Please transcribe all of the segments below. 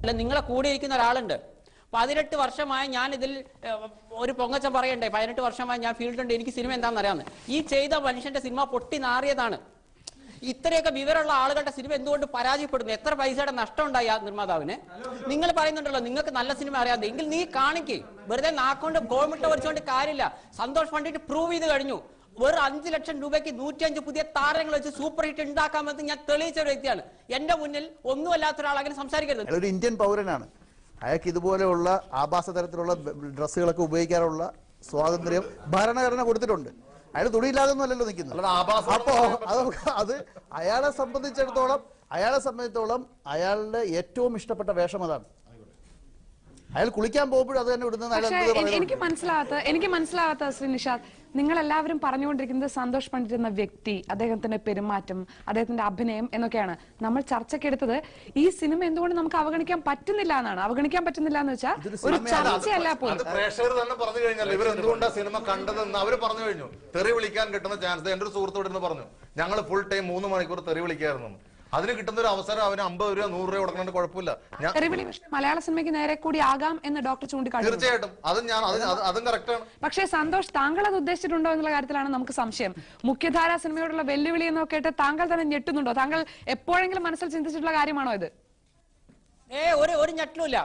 അല്ല, നിങ്ങളെ കൂടെ ഇരിക്കുന്ന ഒരാളുണ്ട്. 18 വർഷമായി ഞാൻ ഇതിൽ ഒരു പൊങ്ങച്ചം പറയണ്ടേ, 18 വർഷമായി ഞാൻ ഫീൽഡുണ്ട്, എനിക്ക് സിനിമ എന്താണെന്ന് അറിയാമെന്ന്. ഈ ചെയ്ത മനുഷ്യന്റെ സിനിമ പൊട്ടി നാറിയതാണ്. ഇത്രയൊക്കെ വിവരമുള്ള ആളുകളുടെ സിനിമ എന്തുകൊണ്ട് പരാജയപ്പെടുന്നു? എത്ര പൈസയുടെ നഷ്ടം ഉണ്ടായി ആ നിർമ്മാതാവിന്? നിങ്ങൾ പറയുന്നുണ്ടല്ലോ നിങ്ങൾക്ക് നല്ല സിനിമ അറിയാതെ, എങ്കിൽ നീ കാണിക്കേ. വെറുതെ നാക്കൊണ്ട് കോമിട്ട് വരച്ചുകൊണ്ട് കാര്യമില്ല. സന്തോഷ് പണ്ഡിറ്റ് പ്രൂവ് ചെയ്ത് കഴിഞ്ഞു. വെറും 5 ലക്ഷം രൂപയ്ക്ക് 105 പുതിയ താരങ്ങൾ വെച്ച് സൂപ്പർ ഹിറ്റ് ഉണ്ടാക്കാമെന്ന് ഞാൻ തെളിയിച്ച ഒരു വ്യക്തിയാണ്. എന്റെ മുന്നിൽ ഒന്നുമല്ലാത്ത ഒരാൾ അങ്ങനെ സംസാരിക്കരുത്. ഒരു ഇന്ത്യൻ പൗരനാണ്. അയാൾക്ക് ഇതുപോലെയുള്ള ആഭാസ തരത്തിലുള്ള ഡ്രസ്സുകളൊക്കെ ഉപയോഗിക്കാനുള്ള സ്വാതന്ത്ര്യം ഭരണഘടന കൊടുത്തിട്ടുണ്ട്. അയാൾ തുണിയില്ലാതൊന്നും അല്ലല്ലോ നിൽക്കുന്നത്. അപ്പോ അത് അയാളെ സംബന്ധിച്ചിടത്തോളം അയാളുടെ ഏറ്റവും ഇഷ്ടപ്പെട്ട വേഷം അതാണ്. അയാൾ കുളിക്കാൻ പോകുമ്പോഴും അത് തന്നെ ഇടുന്നത്. എനിക്ക് മനസ്സിലാവാത്ത ശ്രീ നിഷാദ്, നിങ്ങൾ എല്ലാവരും പറഞ്ഞുകൊണ്ടിരിക്കുന്നത് സന്തോഷ് പണ്ഡിറ്റ് എന്ന വ്യക്തി, അദ്ദേഹത്തിന്റെ പെരുമാറ്റം, അദ്ദേഹത്തിന്റെ അഭിനയം എന്നൊക്കെയാണ്. നമ്മൾ ചർച്ചയ്ക്കെടുത്തത് ഈ സിനിമ എന്തുകൊണ്ട് നമുക്ക് അവഗണിക്കാൻ പറ്റുന്നില്ല എന്നാണ്. അവഗണിക്കാൻ പറ്റുന്നില്ല എന്ന് വെച്ചാൽ ഒരു ചർച്ചയല്ല പോലും. പ്രേക്ഷകർ തന്നെ പറഞ്ഞു കഴിഞ്ഞാൽ ഇവർ എന്തുകൊണ്ടാണ് സിനിമ കണ്ടതെന്ന് അവർ പറഞ്ഞു കഴിഞ്ഞു. തെറി വിളിക്കാൻ കിട്ടുന്ന ചാൻസ് എന്റെ ഒരു സുഹൃത്തോട് എന്ന് പറഞ്ഞു, ഞങ്ങൾ ഫുൾ ടൈം 3 മണിക്കൂർ തെറി വിളിക്കായിരുന്നു. അതിന് കിട്ടുന്ന ഒരു അവസരം അവന് 50 രൂപ 100 രൂപ കൊടുക്കണ കുഴപ്പമില്ല. മലയാള സിനിമയ്ക്ക് നേരെ കൂടി ആകാം എന്ന് ഡോക്ടർ ചൂണ്ടിക്കാട്ടി. തീർച്ചയായിട്ടും അതും കറക്റ്റാണ്. പക്ഷേ സന്തോഷ്, താങ്കൾ അത് ഉദ്ദേശിച്ചിട്ടുണ്ടോ എന്നുള്ള കാര്യത്തിലാണ് നമുക്ക് സംശയം. മുഖ്യധാരാ സിനിമയോടുള്ള വെല്ലുവിളി എന്നൊക്കെ കേട്ട് താങ്കൾ തന്നെ ഞെട്ടുന്നുണ്ടോ? താങ്കൾ എപ്പോഴെങ്കിലും മനസ്സിൽ ചിന്തിച്ചിട്ടുള്ള കാര്യമാണോ ഇത്? ഒരു ഞെട്ടലുമില്ല.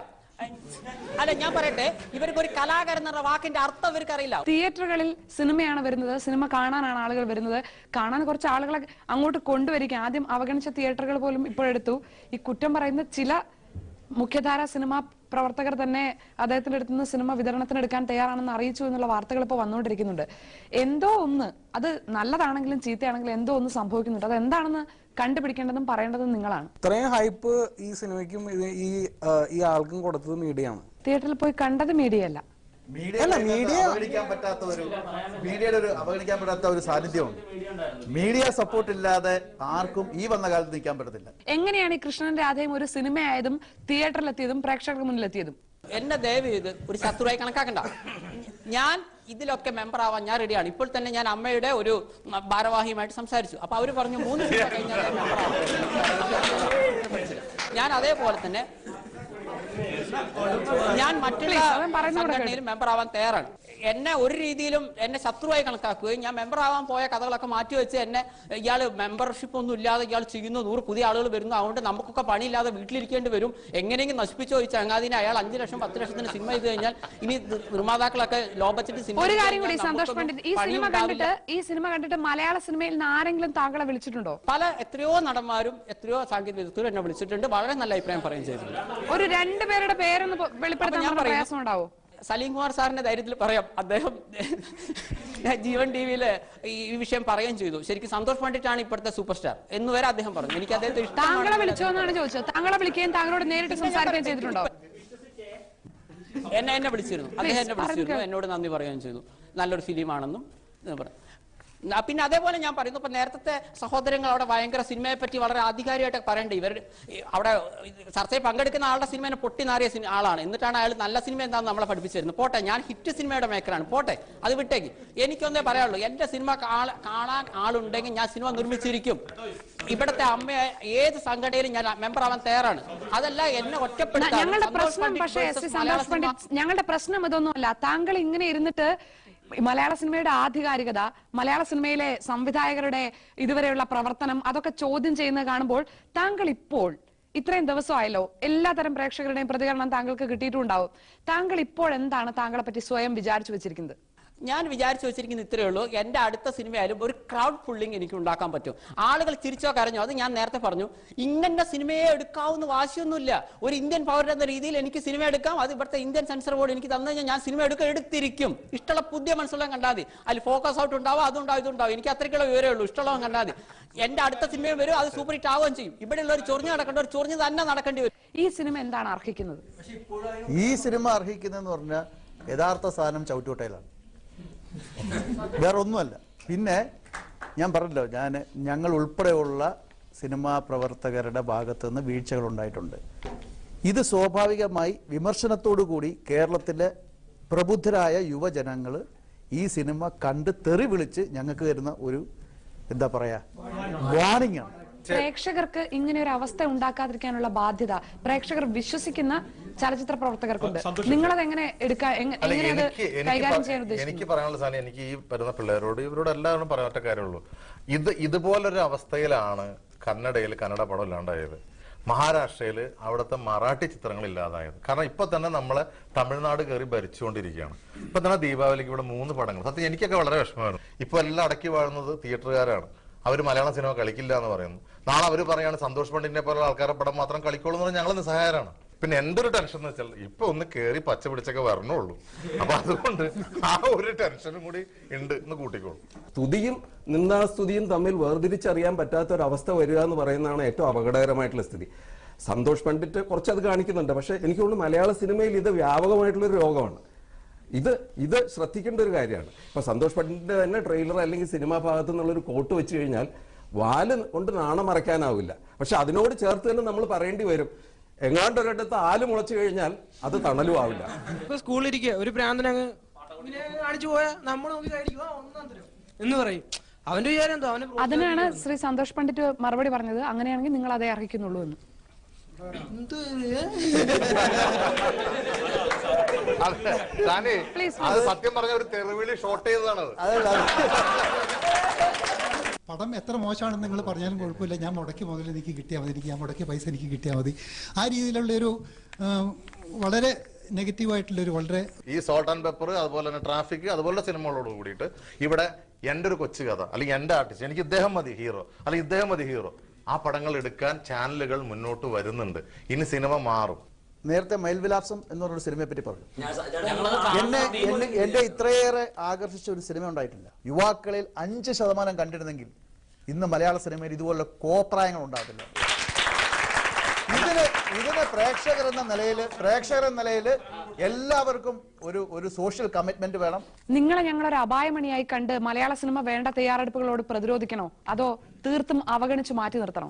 അല്ല, ഞാൻ പറയട്ടെ, ഇവർക്ക് ഒരു കലാകാരൻ എന്ന വാക്കിന്റെ അർത്ഥം ഇവർക്ക് അറിയില്ല. തിയേറ്ററുകളിൽ സിനിമയാണ് വരുന്നത്, സിനിമ കാണാനാണ് ആളുകൾ വരുന്നത്. കാണാൻ കുറച്ച് ആളുകളെ അങ്ങോട്ട് കൊണ്ടുവരിക. ആദ്യം അവഗണിച്ച തിയേറ്ററുകൾ പോലും ഇപ്പോഴെടുത്തു. ഈ കുറ്റം പറയുന്ന ചില മുഖ്യധാര സിനിമാ പ്രവർത്തകർ തന്നെ അദ്ദേഹത്തിന്റെ അടുത്ത് നിന്ന് സിനിമ വിതരണത്തിനെടുക്കാൻ തയ്യാറാണെന്ന് അറിയിച്ചു എന്നുള്ള വാർത്തകൾ ഇപ്പോൾ വന്നുകൊണ്ടിരിക്കുന്നുണ്ട്. എന്തോ ഒന്ന്, അത് നല്ലതാണെങ്കിലും ചീത്തയാണെങ്കിലും എന്തോ ഒന്ന് സംഭവിക്കുന്നുണ്ട്. അത് എന്താണെന്ന് കണ്ടുപിടിക്കേണ്ടതും പറയേണ്ടതും നിങ്ങളാണ്. ഇത്രയും ഹൈപ്പ് ഈ സിനിമയ്ക്കും ഈ ആൾക്കും കൊടുത്തത് മീഡിയയാണ്. തിയേറ്ററിൽ പോയി കണ്ടത് മീഡിയ അല്ല. മീഡിയയുടെ ഒരു അവഗണിക്കാൻ പറ്റാത്ത ഒരു സാന്നിധ്യമുണ്ട്. മീഡിയ സപ്പോർട്ട് ഇല്ലാതെ ആർക്കും ഈ വന്ന കാലത്ത് നിൽക്കാൻ പറ്റത്തില്ല. എങ്ങനെയാണ് ഈ കൃഷ്ണൻ രാധയും ഒരു സിനിമയായതും തിയേറ്ററിലെത്തിയതും പ്രേക്ഷകർക്ക് മുന്നിലെത്തിയതും? എന്നെ ദയവ് ചെയ്ത് ഒരു ശത്രുവായി കണക്കാക്കണ്ട. ഞാൻ ഇതിലൊക്കെ മെമ്പർ ആവാൻ ഞാൻ റെഡിയാണ്. ഇപ്പോൾ തന്നെ ഞാൻ അമ്മയുടെ ഒരു ഭാരവാഹിയുമായിട്ട് സംസാരിച്ചു. അപ്പൊ അവര് പറഞ്ഞു 3 സിനിമ കഴിഞ്ഞാൽ മെമ്പർ ആവാം. ഞാൻ അതേപോലെ തന്നെ ഞാൻ മറ്റുള്ള സംഘടനയിൽ മെമ്പർ ആവാൻ തയ്യാറാണ്. എന്നെ ഒരു രീതിയിലും എന്നെ ശത്രുവായി കണക്കാക്കുകയും ഞാൻ മെമ്പർ ആവാൻ പോയ കഥകളൊക്കെ മാറ്റിവെച്ച് എന്നെ ഇയാൾ മെമ്പർഷിപ്പ് ഒന്നും ഇല്ലാതെ ഇയാൾ ചെയ്യുന്നു, 100 പുതിയ ആളുകൾ വരുന്നു, അതുകൊണ്ട് നമുക്കൊക്കെ പണിയില്ലാതെ വീട്ടിലിരിക്കേണ്ടി വരും, എങ്ങനെയെങ്കിലും നശിപ്പിച്ചോ ഈ ചങ്ങാതിനെ. അയാൾ 5 ലക്ഷം 10 ലക്ഷത്തിന് സിനിമ ചെയ്ത് കഴിഞ്ഞാൽ ഇനി നിർമ്മാതാക്കളൊക്കെ ലോ ബഡ്ജറ്റ് സിനിമ. ഒരു കാര്യം കൂടി സന്തോഷ് പണ്ഡിറ്റ്, ഈ സിനിമ കണ്ടിട്ട് മലയാള സിനിമയിൽ നിന്ന് ആരെങ്കിലും താങ്കളെ വിളിച്ചിട്ടുണ്ടോ? എത്രയോ നടന്മാരും എത്രയോ സാങ്കേതിക വിദഗ്ധരും എന്നെ വിളിച്ചിട്ടുണ്ട്. വളരെ നല്ല അഭിപ്രായം പറയുകയും ചെയ്തിട്ടുണ്ട്. ഒരു 2 പേരുടെ പേരൊന്ന് വെളിപ്പെടുത്താൻ പ്രയാസം ഉണ്ടാവോ? സലീം കുമാർ സാറിന്റെ ധൈര്യത്തിൽ പറയാം. അദ്ദേഹം ജീവൻ ടിവിയില് ഈ വിഷയം പറയുകയും ചെയ്തു. ശരിക്കും സന്തോഷ് പണ്ഡിറ്റാണ് ഇപ്പോഴത്തെ സൂപ്പർ സ്റ്റാർ എന്ന് വരെ അദ്ദേഹം പറഞ്ഞു. എനിക്ക് അദ്ദേഹത്തെ ഇഷ്ടം. താങ്കളെ വിളിച്ചോ എന്നാണ് ചോദിച്ചത്. താങ്കളെ വിളിക്കുകയും താങ്കളോട് നേരിട്ട് സംസാരിക്കുകയും ചെയ്തിട്ടുണ്ടോ? എന്നെ വിളിച്ചിരുന്നു. അദ്ദേഹം എന്നെ വിളിച്ചിരുന്നു, എന്നോട് നന്ദി പറയുകയും ചെയ്തു. നല്ലൊരു ഫിലിമാണെന്നും പറഞ്ഞു. പിന്നെ അതേപോലെ ഞാൻ പറയുന്നു, ഇപ്പൊ നേരത്തെ സഹോദരങ്ങൾ അവിടെ ഭയങ്കര സിനിമയെ പറ്റി വളരെ ആധികാരികമായിട്ട് പറയണ്ടേ. ഇവർ അവിടെ ചർച്ചയിൽ പങ്കെടുക്കുന്ന ആളുടെ സിനിമയെ പൊട്ടി നാറിയ ആളാണ്. എന്നിട്ടാണ് അയാൾ നല്ല സിനിമ എന്താണെന്ന് നമ്മളെ പഠിപ്പിച്ചിരുന്നത്. പോട്ടെ, ഞാൻ ഹിറ്റ് സിനിമയുടെ മേക്കറാണ്, പോട്ടെ, അത് വിട്ടേക്ക്. എനിക്കൊന്നേ പറയാനുള്ളൂ, എന്റെ സിനിമ കാണാൻ ആളുണ്ടെങ്കിൽ ഞാൻ സിനിമ നിർമ്മിച്ചിരിക്കും. ഇവിടുത്തെ അമ്മയെ ഏത് സംഘടനയിലും ഞാൻ മെമ്പർ ആവാൻ തയ്യാറാണ്. അതല്ല എന്നെ ഒറ്റപ്പെടുത്താൻ. ഞങ്ങളുടെ പ്രശ്നം ഇതൊന്നുമല്ല. താങ്കൾ ഇങ്ങനെ ഇരുന്നിട്ട് മലയാള സിനിമയുടെ ആധികാരികത, മലയാള സിനിമയിലെ സംവിധായകരുടെ ഇതുവരെയുള്ള പ്രവർത്തനം, അതൊക്കെ ചോദ്യം ചെയ്യുന്നത് കാണുമ്പോൾ താങ്കൾ ഇപ്പോൾ ഇത്രയും ദിവസമായല്ലോ, എല്ലാതരം പ്രേക്ഷകരുടെയും പ്രതികരണം താങ്കൾക്ക് കിട്ടിയിട്ടുണ്ടാവും. താങ്കൾ ഇപ്പോൾ എന്താണ് താങ്കളെ പറ്റി സ്വയം വിചാരിച്ചു വെച്ചിരിക്കുന്നത്? ഞാൻ വിചാരിച്ചു വെച്ചിരിക്കുന്നത് ഇത്രയേ ഉള്ളൂ, എന്റെ അടുത്ത സിനിമയായാലും ഒരു ക്രൗഡ് ഫുള്ളിങ് എനിക്ക് ഉണ്ടാക്കാൻ പറ്റും. ആളുകൾ ചിരിച്ചോ കരഞ്ഞോ, അത് ഞാൻ നേരത്തെ പറഞ്ഞു. ഇങ്ങനെ സിനിമയെ എടുക്കാവുന്ന വാശിയൊന്നുമില്ല. ഒരു ഇന്ത്യൻ പൗരൻ എന്ന രീതിയിൽ എനിക്ക് സിനിമ എടുക്കാം. അത് ഇവിടുത്തെ ഇന്ത്യൻ സെൻസർ ബോർഡ് എനിക്ക് തന്നു കഴിഞ്ഞാൽ ഞാൻ സിനിമ എടുത്തിരിക്കും. ഇഷ്ടമുള്ള പുതിയ മനസ്സുള്ള കണ്ടാൽ മതി. അതിൽ ഫോക്കസ് ഔട്ട് ഉണ്ടാവും, അതുണ്ടാവും, ഇതുണ്ടാവും. എനിക്ക് അത്രയ്ക്കുള്ള വിവരമേ ഉള്ളൂ. ഇഷ്ടമുള്ള കണ്ടാൽ മതി. എന്റെ അടുത്ത സിനിമയും വരും, അത് സൂപ്പർ ഹിറ്റ് ആവുകയും ചെയ്യും. ഇവിടെയുള്ള ഒരു ചൊറിഞ്ഞ് നടക്കേണ്ട ഒരു ചൊറിഞ്ഞ് തന്നെ നടക്കേണ്ടി വരും. ഈ സിനിമ എന്താണ് അർഹിക്കുന്നത്? ഈ സിനിമ അർഹിക്കുന്നതെന്ന് പറഞ്ഞാൽ യഥാർത്ഥ സാധനം ചവിട്ടുകൊട്ടയിലാണ്, വേറെ ഒന്നുമല്ല. പിന്നെ ഞാൻ പറഞ്ഞല്ലോ, ഞങ്ങൾ ഉൾപ്പെടെയുള്ള സിനിമാ പ്രവർത്തകരുടെ ഭാഗത്ത് നിന്ന് വീഴ്ചകൾ ഉണ്ടായിട്ടുണ്ട്. ഇത് സ്വാഭാവികമായി വിമർശനത്തോടു കൂടി കേരളത്തിലെ പ്രബുദ്ധരായ യുവജനങ്ങൾ ഈ സിനിമ കണ്ട് തെറി വിളിച്ച് ഞങ്ങൾക്ക് തരുന്ന ഒരു എന്താ പറയാ വാണിംഗ് ആണ്. പ്രേക്ഷകർക്ക് ഇങ്ങനെ ഒരു അവസ്ഥ ഉണ്ടാക്കാതിരിക്കാനുള്ള ബാധ്യത പ്രേക്ഷകർ വിശ്വസിക്കുന്ന ചലച്ചിത്ര പ്രവർത്തകർക്കുണ്ട്. നിങ്ങളത് എങ്ങനെ കൈകാര്യം ചെയ്യാൻ ഉദ്ദേശിക്കുന്നത്? എനിക്ക് പറയാനുള്ള സാധനം, എനിക്ക് ഈ വരുന്ന പിള്ളേരോട് ഇവരോട് എല്ലാവരും പറയാൻ ഒറ്റ കാര്യമുള്ളൂ. ഇതുപോലൊരു അവസ്ഥയിലാണ് കന്നഡയിൽ കന്നഡ പടം ഇല്ലാണ്ടായത്. മഹാരാഷ്ട്രയിൽ അവിടുത്തെ മറാഠി ചിത്രങ്ങൾ ഇല്ലാതായത്. കാരണം ഇപ്പൊ തന്നെ നമ്മളെ തമിഴ്നാട് കയറി ഭരിച്ചുകൊണ്ടിരിക്കുകയാണ്. ഇപ്പൊ തന്നെ ദീപാവലിക്ക് ഇവിടെ 3 പടങ്ങൾ. സത്യം എനിക്കൊക്കെ വളരെ വിഷമമായിരുന്നു. ഇപ്പൊ എല്ലാം അടക്കി വാഴുന്നത് തിയേറ്ററുകാരാണ്. അവർ മലയാള സിനിമ കളിക്കില്ല എന്ന് പറയുന്നു. നാളെ അവർ പറയാണ് സന്തോഷ് പണ്ഡിറ്റിനെ പോലുള്ള ആൾക്കാരുടെ പടം മാത്രം കളിക്കോളൂ എന്ന് പറഞ്ഞാൽ ഞങ്ങൾ നിസ്സഹായരാണ്. പിന്നെ എന്റെ ഒരു ടെൻഷൻ എന്ന് വെച്ചാൽ ഇപ്പൊ ഒന്ന് കേറി പച്ച പിടിച്ചൊക്കെ വരണുള്ളൂ. അപ്പൊ അതുകൊണ്ട് ആ ഒരു ടെൻഷനും കൂടി ഉണ്ട് എന്ന് കൂട്ടിക്കോളൂ. സ്തുതിയും നിന്ദാസ്തുതിയും തമ്മിൽ വേർതിരിച്ചറിയാൻ പറ്റാത്ത ഒരു അവസ്ഥ വരിക എന്ന് പറയുന്നതാണ് ഏറ്റവും അപകടകരമായിട്ടുള്ള സ്ഥിതി. സന്തോഷ് പണ്ഡിറ്റ് കുറച്ചത് കാണിക്കുന്നുണ്ട്. പക്ഷെ എനിക്ക് തോന്നുന്നു മലയാള സിനിമയിൽ ഇത് വ്യാപകമായിട്ടുള്ളൊരു രോഗമാണ്. ഇത് ശ്രദ്ധിക്കേണ്ട ഒരു കാര്യമാണ്. ഇപ്പൊ സന്തോഷ് പണ്ഡിറ്റിന്റെ തന്നെ ട്രെയിലർ അല്ലെങ്കിൽ സിനിമാ ഭാഗത്തു നിന്നുള്ളൊരു കോട്ട് വെച്ച് കഴിഞ്ഞാൽ വാല് കൊണ്ട് നാണം മറയ്ക്കാനാവില്ല. പക്ഷെ അതിനോട് ചേർത്ത് തന്നെ നമ്മൾ പറയേണ്ടി വരും, എങ്ങാണ്ടൊരിടത്ത് ആല് മുളച്ചു കഴിഞ്ഞാൽ അത് തണലും ആവില്ല. ഇപ്പൊ സ്കൂളിലിരിക്കുക ഒരു പ്രാന്തനങ്ങ് കാണിച്ചു പോയാൽ നമ്മൾ എന്ന് പറയും. അവന്റെ വിചാരം എന്തോ അവന്. അതിനാണ് ശ്രീ സന്തോഷ് പണ്ഡിറ്റ് മറുപടി പറഞ്ഞത്, അങ്ങനെയാണെങ്കിൽ നിങ്ങൾ അതേ അർഹിക്കുന്നുള്ളൂ എന്ന്. അത് സത്യം പറഞ്ഞ ഒരു തെരുവിളി ഷോർട്ട് ചെയ്തതാണത്. പടം എത്ര മോശമാണെന്ന് നിങ്ങൾ പറഞ്ഞാലും കുഴപ്പമില്ല, ഞാൻ മുടക്കി മുതൽ എനിക്ക് കിട്ടിയാൽ മതി, ഞാൻ മുടക്കിയ പൈസ എനിക്ക് കിട്ടിയാൽ മതി. ആ രീതിയിലുള്ളൊരു വളരെ നെഗറ്റീവായിട്ടുള്ളൊരു വളരെ ഈ സോൾട്ട് ആൻഡ് പെപ്പർ അതുപോലെ തന്നെ ട്രാഫിക് അതുപോലുള്ള സിനിമകളോട് കൂടിയിട്ട് ഇവിടെ എൻ്റെ ഒരു കൊച്ചു കഥ അല്ലെങ്കിൽ എൻ്റെ ആർട്ടിസ്റ്റ്, എനിക്ക് ഇദ്ദേഹം മതി ഹീറോ അല്ലെങ്കിൽ ഇദ്ദേഹം മതി ഹീറോ, ആ പടങ്ങൾ എടുക്കാൻ ചാനലുകൾ മുന്നോട്ട് വരുന്നുണ്ട്. ഇനി സിനിമ മാറും. നേരത്തെ മയിൽവിലാസം എന്ന് പറഞ്ഞൊരു സിനിമയെ പറ്റി പറഞ്ഞു. എന്നെ ഇത്രയേറെ ആകർഷിച്ച ഒരു സിനിമ ഉണ്ടായിട്ടില്ല. യുവാക്കളിൽ 5% കണ്ടിരുന്നെങ്കിൽ ഇന്ന് മലയാള സിനിമയിൽ ഇതുപോലുള്ള കോപ്രായങ്ങൾ ഉണ്ടാകത്തില്ല. ഇതിന് പ്രേക്ഷകർ എന്ന നിലയിൽ എല്ലാവർക്കും ഒരു സോഷ്യൽ കമ്മിറ്റ്മെന്റ് വേണം. നിങ്ങളെ ഞങ്ങളൊരു അപായമണിയായി കണ്ട് മലയാള സിനിമ വേണ്ട തയ്യാറെടുപ്പുകളോട് പ്രതിരോധിക്കണോ, അതോ തീർത്തും അവഗണിച്ച് മാറ്റി നിർത്തണോ?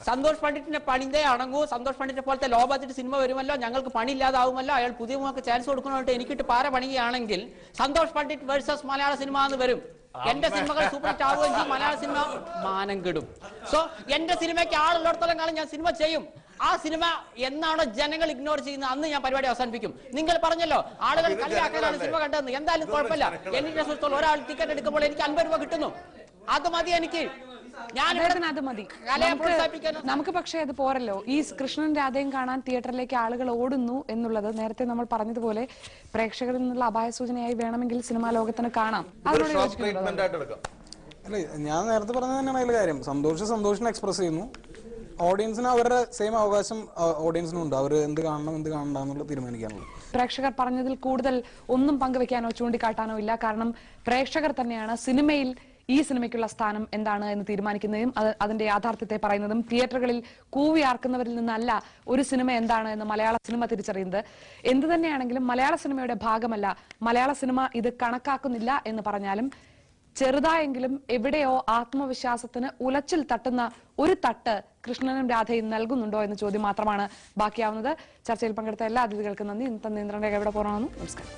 സന്തോഷ് പണ്ഡിറ്റിന്റെ പണിതേ അടങ്ങൂ. സന്തോഷ് പണ്ഡിറ്റിനെ പോലത്തെ ലോ ബഡ്ജറ്റ് സിനിമ വരുമല്ലോ, ഞങ്ങൾക്ക് പണിയില്ലാതാവുമല്ലോ, അയാൾ പുതിയ മുഖക്ക് ചാൻസ് കൊടുക്കണോട്ട് എനിക്കിട്ട് പാര പണിയുകയാണെങ്കിൽ സന്തോഷ് പണ്ഡിറ്റ് വേഴ്സസ് മലയാള സിനിമ എന്ന് വരും. എന്റെ സിനിമകൾ സൂപ്പർ ഹിറ്റ് ആവുകയും ചെയ്യും, മലയാള സിനിമ മാനം കെടും. സോ എന്റെ സിനിമയ്ക്ക് ആളുള്ളിടത്തോളം കാലം ഞാൻ സിനിമ ചെയ്യും. ആ സിനിമ എന്നാണോ ജനങ്ങൾ ഇഗ്നോർ ചെയ്യുന്നത് അന്ന് ഞാൻ പരിപാടി അവസാനിപ്പിക്കും. നിങ്ങൾ പറഞ്ഞല്ലോ ആളുകൾ കളിയാക്കാനാണ് സിനിമ കണ്ടതെന്ന്. എന്തായാലും കുഴപ്പമില്ല, എനിക്ക് സംബന്ധിച്ചോളം ഒരാൾ ടിക്കറ്റ് എടുക്കുമ്പോൾ എനിക്ക് 50 രൂപ കിട്ടുന്നു, അത് മതി എനിക്ക്. അത് മതി നമുക്ക്. പക്ഷേ അത് പോരല്ലോ. ഈ കൃഷ്ണൻ രാധയും കാണാൻ തിയേറ്ററിലേക്ക് ആളുകൾ ഓടുന്നു എന്നുള്ളത് നേരത്തെ നമ്മൾ പറഞ്ഞതുപോലെ പ്രേക്ഷകരിൽ നിന്നുള്ള അപായ സൂചനയായി വേണമെങ്കിൽ സിനിമാ ലോകത്തിന് കാണാം. അല്ലെ, ഞാൻ നേരത്തെ പറഞ്ഞത് തന്നെയാണ് അതിൽ കാര്യം. സന്തോഷിനെ എക്സ്പ്രസ് ചെയ്യുന്നു. ഓഡിയൻസിന് അവരുടെ സെയിം അവകാശം ഓഡിയൻസിനും ഉണ്ട്. അവർ എന്ത് കാണണം എന്ത് കാണണ്ട എന്നുള്ള തീരുമാനിക്കാനുള്ളത്. പ്രേക്ഷകർ പറഞ്ഞതിൽ കൂടുതൽ ഒന്നും പങ്കുവെക്കാനോ ചൂണ്ടിക്കാട്ടാനോ ഇല്ല. കാരണം പ്രേക്ഷകർ തന്നെയാണ് സിനിമയിൽ ഈ സിനിമയ്ക്കുള്ള സ്ഥാനം എന്താണ് എന്ന് തീരുമാനിക്കുന്നതും അതിന്റെ യാഥാർത്ഥ്യത്തെ പറയുന്നതും. തിയേറ്ററുകളിൽ കൂവിയാർക്കുന്നവരിൽ നിന്നല്ല ഒരു സിനിമ എന്താണ് എന്ന് മലയാള സിനിമ തിരിച്ചറിയുന്നത്. എന്തു തന്നെയാണെങ്കിലും മലയാള സിനിമയുടെ ഭാഗമല്ല, മലയാള സിനിമ ഇത് കണക്കാക്കുന്നില്ല എന്ന് പറഞ്ഞാലും ചെറുതായെങ്കിലും എവിടെയോ ആത്മവിശ്വാസത്തിന് ഉലച്ചിൽ തട്ടുന്ന ഒരു തട്ട് കൃഷ്ണനും രാധയും നൽകുന്നുണ്ടോ എന്ന ചോദ്യം മാത്രമാണ് ബാക്കിയാവുന്നത്. ചർച്ചയിൽ പങ്കെടുത്ത എല്ലാ അതിഥികൾക്കും നന്ദി. ഇന്നത്തെ നിയന്ത്രണ രേഖ എവിടെ പോകണമെന്ന് നമസ്കാരം.